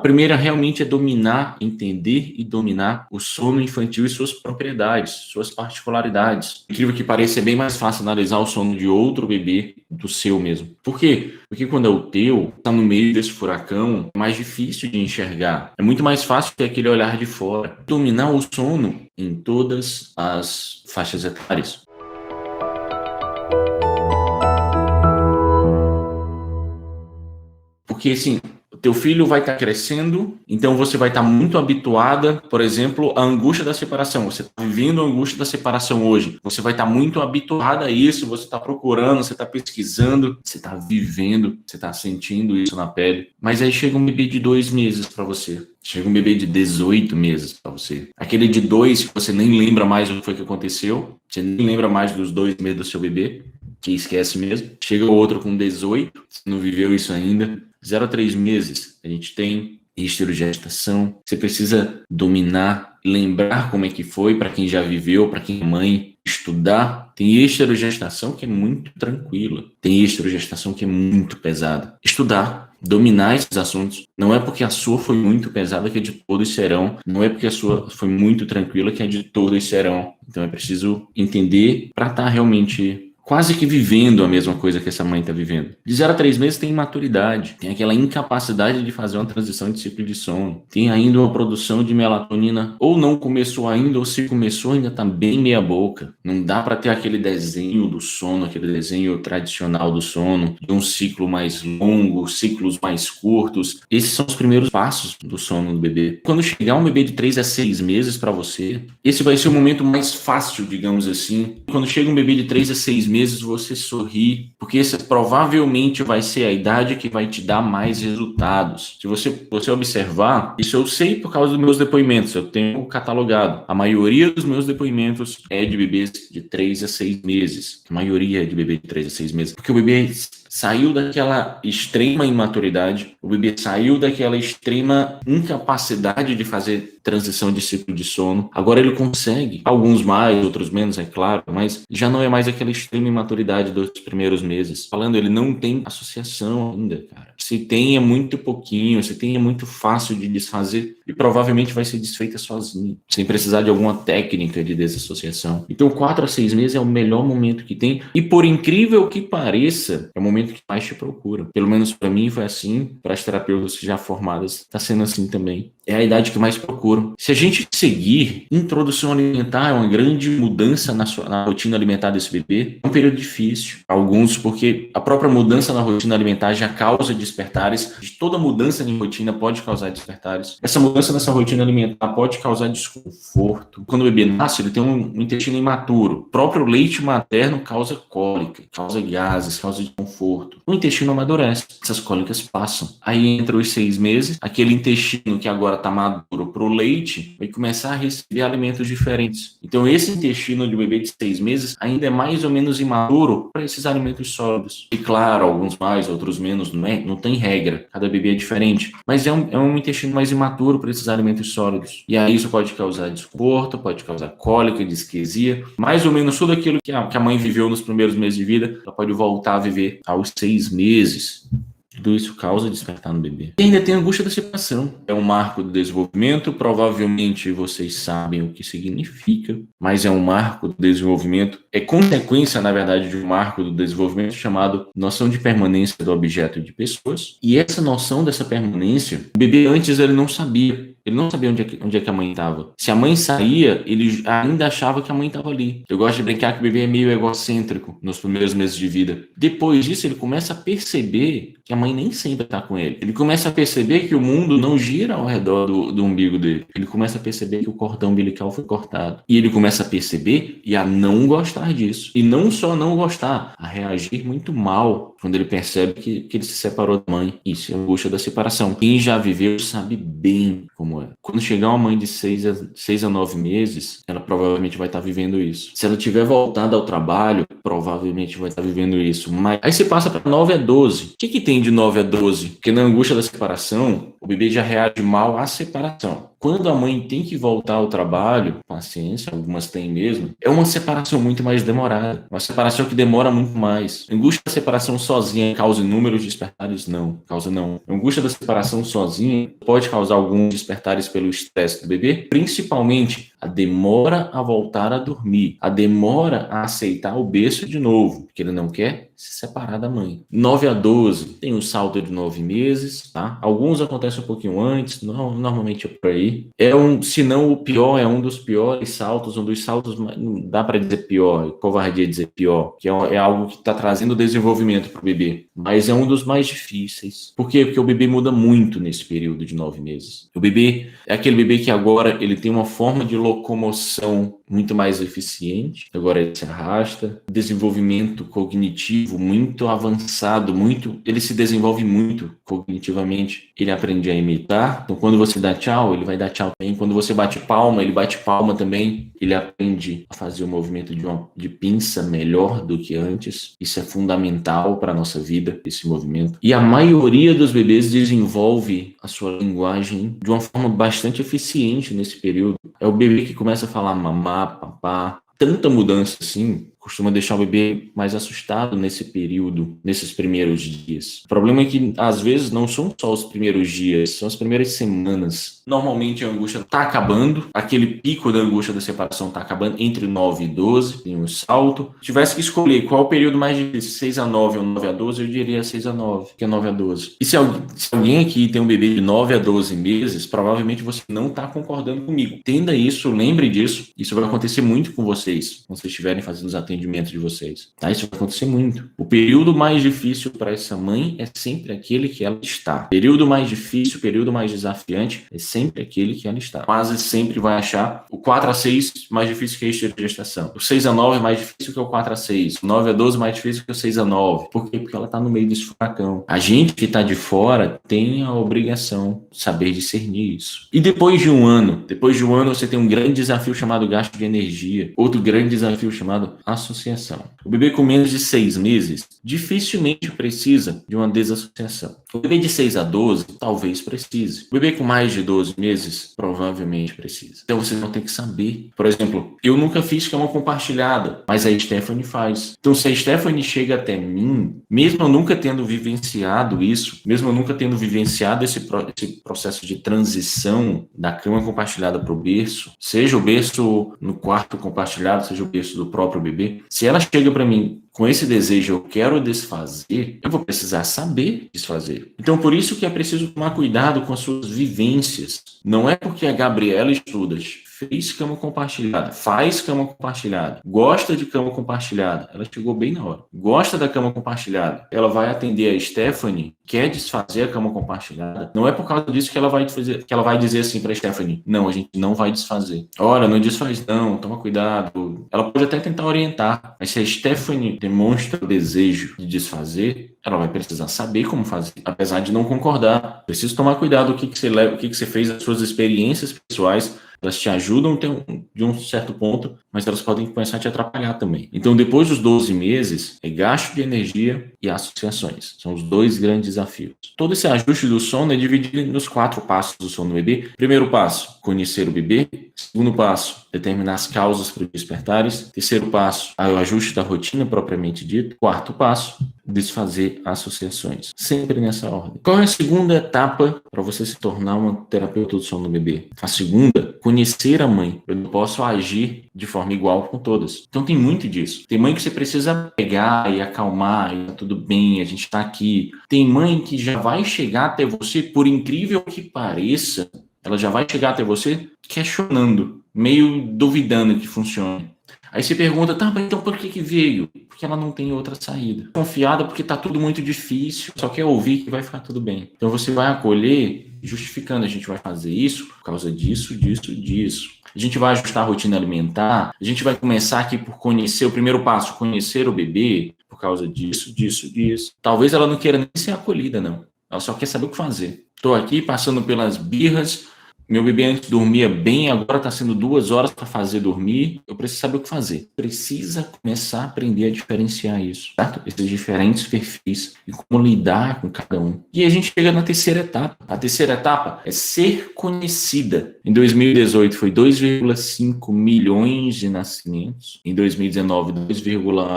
primeira realmente é dominar, entender e dominar o sono infantil e suas propriedades, suas particularidades. Incrível que pareça, é bem mais fácil analisar o sono de outro bebê do seu mesmo. Por quê? Porque quando é o teu, tá no meio desse furacão, é mais difícil de enxergar. É muito mais fácil ter aquele olhar de fora. Dominar o sono em todas as faixas etárias. Porque, assim, o teu filho vai estar crescendo, então você vai estar muito habituada, por exemplo, à angústia da separação. Você está vivendo a angústia da separação hoje. Você vai estar muito habituada a isso, você está procurando, você está pesquisando, você está vivendo, você está sentindo isso na pele. Mas aí chega um bebê de 2 meses para você. Chega um bebê de 18 meses para você. Aquele de 2 que você nem lembra mais o que foi que aconteceu. Você nem lembra mais dos 2 meses do seu bebê, que esquece mesmo. Chega o outro com 18, você não viveu isso ainda. 0 a 3 meses, a gente tem esterogestação. Você precisa dominar, lembrar como é que foi para quem já viveu, para quem é mãe, estudar. Tem esterogestação que é muito tranquila. Tem esterogestação que é muito pesada. Estudar, dominar esses assuntos. Não é porque a sua foi muito pesada que é de todos serão. Não é porque a sua foi muito tranquila que é de todos serão. Então é preciso entender para estar realmente quase que vivendo a mesma coisa que essa mãe está vivendo. De 0 a 3 meses tem imaturidade, tem aquela incapacidade de fazer uma transição de ciclo de sono, tem ainda uma produção de melatonina, ou não começou ainda, ou se começou ainda está bem meia boca. Não dá para ter aquele desenho do sono, aquele desenho tradicional do sono, de um ciclo mais longo, ciclos mais curtos. Esses são os primeiros passos do sono do bebê. Quando chegar um bebê de 3 a 6 meses para você, esse vai ser o momento mais fácil, digamos assim. Quando chega um bebê de 3 a 6 meses, você sorri, porque essa provavelmente vai ser a idade que vai te dar mais resultados. Se você observar, isso eu sei por causa dos meus depoimentos, eu tenho catalogado. A maioria dos meus depoimentos é de bebês de 3 a 6 meses. A maioria é de bebê de 3 a 6 meses, porque o bebê saiu daquela extrema imaturidade, o bebê saiu daquela extrema incapacidade de fazer transição de ciclo de sono. Agora ele consegue, alguns mais, outros menos, é claro, mas já não é mais aquela extrema imaturidade dos primeiros meses. Falando, ele não tem associação ainda, cara. Se tem, é muito pouquinho, se tem, é muito fácil de desfazer e provavelmente vai ser desfeita sozinho, sem precisar de alguma técnica de desassociação. Então, 4 a 6 meses é o melhor momento que tem e, por incrível que pareça, é o momento que mais te procura. Pelo menos para mim foi assim, para as terapeutas já formadas, está sendo assim também. É a idade que mais procuram. Se a gente seguir, introdução alimentar é uma grande mudança na rotina alimentar desse bebê. É um período difícil. Alguns, porque a própria mudança na rotina alimentar já causa despertares. Toda mudança de rotina pode causar despertares. Essa mudança nessa rotina alimentar pode causar desconforto. Quando o bebê nasce, ele tem um intestino imaturo. O próprio leite materno causa cólica, causa gases, causa desconforto. O intestino amadurece. Essas cólicas passam. Aí entra os 6 meses, aquele intestino que agora está maduro para o leite, vai começar a receber alimentos diferentes. Então, esse intestino de bebê de 6 meses ainda é mais ou menos imaturo para esses alimentos sólidos. E claro, alguns mais, outros menos, não tem regra. Cada bebê é diferente. Mas é um intestino mais imaturo para esses alimentos sólidos. E aí isso pode causar desconforto, pode causar cólica, disquesia. Mais ou menos tudo aquilo que a mãe viveu nos primeiros meses de vida, ela pode voltar a viver aos 6 meses. Tudo isso causa despertar no bebê. E ainda tem a angústia da separação. É um marco do desenvolvimento, provavelmente vocês sabem o que significa, mas é um marco do desenvolvimento. É consequência, na verdade, de um marco do desenvolvimento chamado noção de permanência do objeto de pessoas. E essa noção dessa permanência, o bebê antes ele não sabia. Ele não sabia onde é que a mãe estava. Se a mãe saía, ele ainda achava que a mãe estava ali. Eu gosto de brincar que o bebê é meio egocêntrico nos primeiros meses de vida. Depois disso, ele começa a perceber que a mãe nem sempre está com ele. Ele começa a perceber que o mundo não gira ao redor do umbigo dele. Ele começa a perceber que o cordão umbilical foi cortado. E ele começa a perceber e a não gostar disso. E não só não gostar, a reagir muito mal quando ele percebe que ele se separou da mãe. Isso é a angústia da separação. Quem já viveu sabe bem como é. Quando chegar uma mãe de 6 a 9 meses, ela provavelmente vai estar vivendo isso. Se ela tiver voltado ao trabalho, provavelmente vai estar vivendo isso. Mas aí você passa para 9 a 12. O que tem de 9 a 12? Porque na angústia da separação, o bebê já reage mal à separação. Quando a mãe tem que voltar ao trabalho, paciência, algumas têm mesmo, é uma separação muito mais demorada. Uma separação que demora muito mais. Angústia da separação sozinha causa inúmeros despertares? Não, causa não. Angústia da separação sozinha pode causar alguns despertares pelo estresse do bebê, principalmente a demora a voltar a dormir, a demora a aceitar o berço de novo, porque ele não quer se separar da mãe. 9 a 12 tem o salto de 9 meses, tá? Alguns acontecem um pouquinho antes, normalmente é por aí. Se não o pior, é um dos piores saltos, um dos saltos, não dá para dizer pior, covardia dizer pior, que é algo que está trazendo desenvolvimento para o bebê, mas é um dos mais difíceis. Por quê? Porque o bebê muda muito nesse período de 9 meses. O bebê é aquele bebê que agora ele tem uma forma de locomoção muito mais eficiente, agora ele se arrasta, desenvolvimento cognitivo muito avançado, ele se desenvolve muito cognitivamente, ele aprende a imitar, então quando você dá tchau, ele vai dar tchau também, quando você bate palma, ele bate palma também, ele aprende a fazer o movimento de pinça melhor do que antes, isso é fundamental para a nossa vida, esse movimento, e a maioria dos bebês desenvolve a sua linguagem de uma forma bastante eficiente nesse período, é o bebê que começa a falar mamá, papá, tanta mudança assim, costuma deixar o bebê mais assustado nesse período, nesses primeiros dias. O problema é que, às vezes, não são só os primeiros dias, são as primeiras semanas. Normalmente a angústia está acabando, aquele pico da angústia da separação está acabando entre 9 e 12, tem um salto. Se tivesse que escolher qual é o período mais difícil, 6 a 9 ou 9 a 12, eu diria 6 a 9, que é 9 a 12. E se alguém aqui tem um bebê de 9 a 12 meses, provavelmente você não está concordando comigo. Entenda isso, lembre disso, isso vai acontecer muito com vocês, quando vocês estiverem fazendo os atendimentos de vocês, tá? Isso vai acontecer muito. O período mais difícil para essa mãe é sempre aquele que ela está. O período mais difícil, o período mais desafiante é sempre aquele que ela está. Quase sempre vai achar o 4 a 6 mais difícil que a esteira de gestação. O 6 a 9 mais difícil que o 4 a 6. O 9 a 12 mais difícil que o 6 a 9. Por quê? Porque ela está no meio desse furacão. A gente que está de fora tem a obrigação de saber discernir isso. E depois de um ano você tem um grande desafio chamado gasto de energia. Outro grande desafio chamado associação. O bebê com menos de 6 meses dificilmente precisa de uma desassociação. O bebê de 6 a 12 talvez precise. O bebê com mais de 12 meses provavelmente precisa. Então vocês vão ter que saber. Por exemplo, eu nunca fiz cama compartilhada, mas a Stephanie faz. Então se a Stephanie chega até mim, mesmo eu nunca tendo vivenciado isso, mesmo eu nunca tendo vivenciado esse processo de transição da cama compartilhada para o berço, seja o berço no quarto compartilhado, seja o berço do próprio bebê, se ela chega para mim com esse desejo, eu quero desfazer, eu vou precisar saber desfazer. Então, por isso que é preciso tomar cuidado com as suas vivências. Não é porque a Gabriela estuda, fez cama compartilhada, faz cama compartilhada, gosta de cama compartilhada, ela chegou bem na hora, gosta da cama compartilhada, ela vai atender a Stephanie, quer desfazer a cama compartilhada, não é por causa disso que ela vai dizer assim para a Stephanie, não, a gente não vai desfazer. Ora, não desfaz não, toma cuidado. Ela pode até tentar orientar, mas se a Stephanie demonstra o desejo de desfazer, ela vai precisar saber como fazer, apesar de não concordar. Precisa tomar cuidado o que você leva, o que você fez, as suas experiências pessoais. Elas te ajudam de um certo ponto, mas elas podem começar a te atrapalhar também. Então, depois dos 12 meses, é gasto de energia e associações. São os dois grandes desafios. Todo esse ajuste do sono é dividido nos 4 passos do sono do bebê. Primeiro passo, conhecer o bebê. Segundo passo, determinar as causas para os despertares. Terceiro passo, o ajuste da rotina propriamente dito. Quarto passo, desfazer associações. Sempre nessa ordem. Qual é a segunda etapa para você se tornar uma terapeuta do sono do bebê? A segunda, conhecer a mãe. Eu não posso agir de forma igual com todas. Então tem muito disso. Tem mãe que você precisa pegar e acalmar, e tá tudo bem, a gente tá aqui. Tem mãe que já vai chegar até você, por incrível que pareça, ela já vai chegar até você questionando, meio duvidando que funcione. Aí você pergunta, tá, mas então por que veio? Porque ela não tem outra saída. Confiada porque tá tudo muito difícil, só quer ouvir que vai ficar tudo bem. Então você vai acolher, justificando, a gente vai fazer isso por causa disso, disso, disso. A gente vai ajustar a rotina alimentar, a gente vai começar aqui por conhecer, o primeiro passo, conhecer o bebê, por causa disso, disso, disso. Talvez ela não queira nem ser acolhida, não. Ela só quer saber o que fazer. Estou aqui passando pelas birras Meu bebê antes dormia bem, agora está sendo 2 horas para fazer dormir. Eu preciso saber o que fazer. Precisa começar a aprender a diferenciar isso, certo? Esses diferentes perfis e como lidar com cada um. E a gente chega na terceira etapa. A terceira etapa é ser conhecida. Em 2018 foi 2,5 milhões de nascimentos. Em 2019, 2,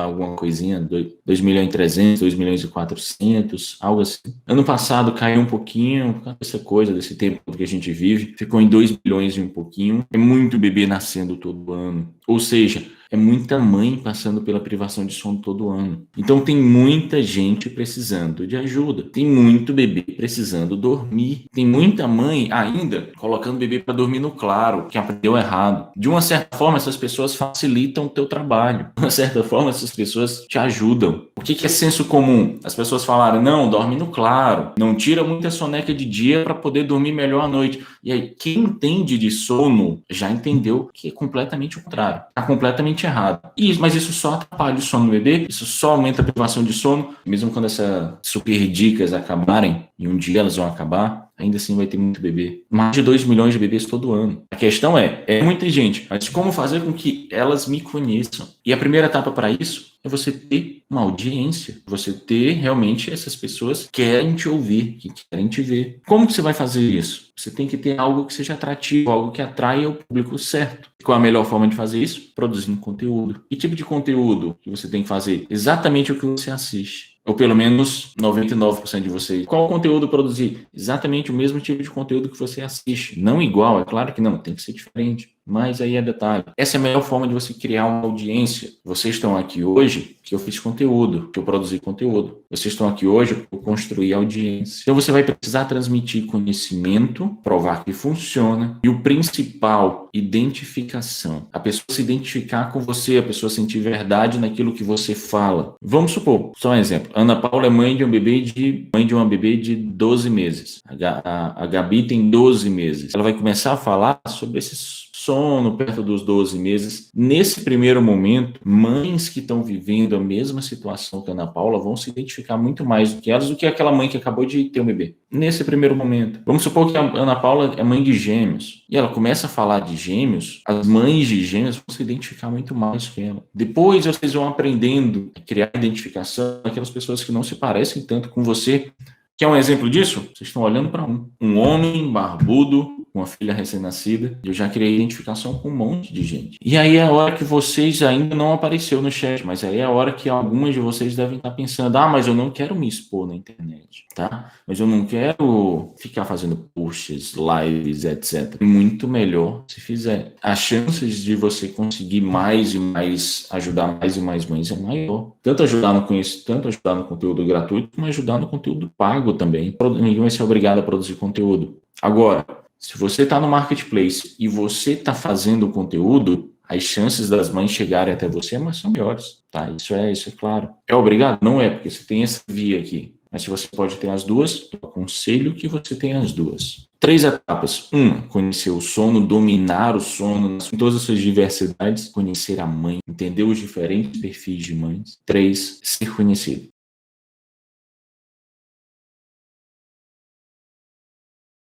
alguma coisinha, 2 milhões e 300, 2 milhões e 400, algo assim. Ano passado caiu um pouquinho, por causa dessa coisa, desse tempo que a gente vive, ficou em 2 bilhões e um pouquinho. É muito bebê nascendo todo ano. Ou seja, é muita mãe passando pela privação de sono todo ano. Então tem muita gente precisando de ajuda. Tem muito bebê precisando dormir. Tem muita mãe ainda colocando o bebê para dormir no claro, que aprendeu errado. De uma certa forma, essas pessoas facilitam o teu trabalho. De uma certa forma, essas pessoas te ajudam. O que é senso comum? As pessoas falaram, não, dorme no claro. Não tira muita soneca de dia para poder dormir melhor à noite. E aí, quem entende de sono já entendeu que é completamente o contrário. Está completamente errado. Mas isso só atrapalha o sono do bebê, isso só aumenta a privação de sono, mesmo quando essas super dicas acabarem, e um dia elas vão acabar, ainda assim vai ter muito bebê. Mais de 2 milhões de bebês todo ano. A questão é muita gente, mas como fazer com que elas me conheçam? E a primeira etapa para isso é você ter uma audiência, você ter realmente essas pessoas que querem te ouvir, que querem te ver. Como que você vai fazer isso? Você tem que ter algo que seja atrativo, algo que atraia o público certo. Qual a melhor forma de fazer isso? Produzindo conteúdo. Que tipo de conteúdo que você tem que fazer? Exatamente o que você assiste. Ou pelo menos 99% de vocês. Qual conteúdo produzir? Exatamente o mesmo tipo de conteúdo que você assiste. Não igual, é claro que não, tem que ser diferente. Mas aí é detalhe. Essa é a melhor forma de você criar uma audiência. Vocês estão aqui hoje que eu fiz conteúdo, que eu produzi conteúdo. Vocês estão aqui hoje para construir audiência. Então você vai precisar transmitir conhecimento, provar que funciona. E o principal, identificação. A pessoa se identificar com você, a pessoa sentir verdade naquilo que você fala. Vamos supor, só um exemplo. Ana Paula é mãe de uma bebê de 12 meses. A Gabi tem 12 meses. Ela vai começar a falar sobre esses sono perto dos 12 meses. Nesse primeiro momento, mães que estão vivendo a mesma situação que a Ana Paula vão se identificar muito mais do que elas, do que aquela mãe que acabou de ter um bebê. Nesse primeiro momento. Vamos supor que a Ana Paula é mãe de gêmeos. E ela começa a falar de gêmeos, as mães de gêmeos vão se identificar muito mais com ela. Depois vocês vão aprendendo a criar identificação daquelas pessoas que não se parecem tanto com você. Quer um exemplo disso? Vocês estão olhando para um homem barbudo, com uma filha recém-nascida. Eu já criei identificação com um monte de gente. E aí é a hora que vocês ainda não apareceu no chat, mas aí é a hora que algumas de vocês devem estar pensando, mas eu não quero me expor na internet, tá? Mas eu não quero ficar fazendo posts, lives, etc. Muito melhor se fizer. As chances de você conseguir mais e mais, ajudar mais e mais mães é maior. Tanto ajudar no conteúdo gratuito, como ajudar no conteúdo pago também. Ninguém vai ser obrigado a produzir conteúdo. Agora, se você está no marketplace e você está fazendo conteúdo, as chances das mães chegarem até você são maiores, tá? Isso é claro. É obrigado? Não é, porque você tem essa via aqui. Mas se você pode ter as duas, eu aconselho que você tenha as duas. 3 etapas. 1, conhecer o sono, dominar o sono em todas as suas diversidades, conhecer a mãe, entender os diferentes perfis de mães. 3, ser conhecido.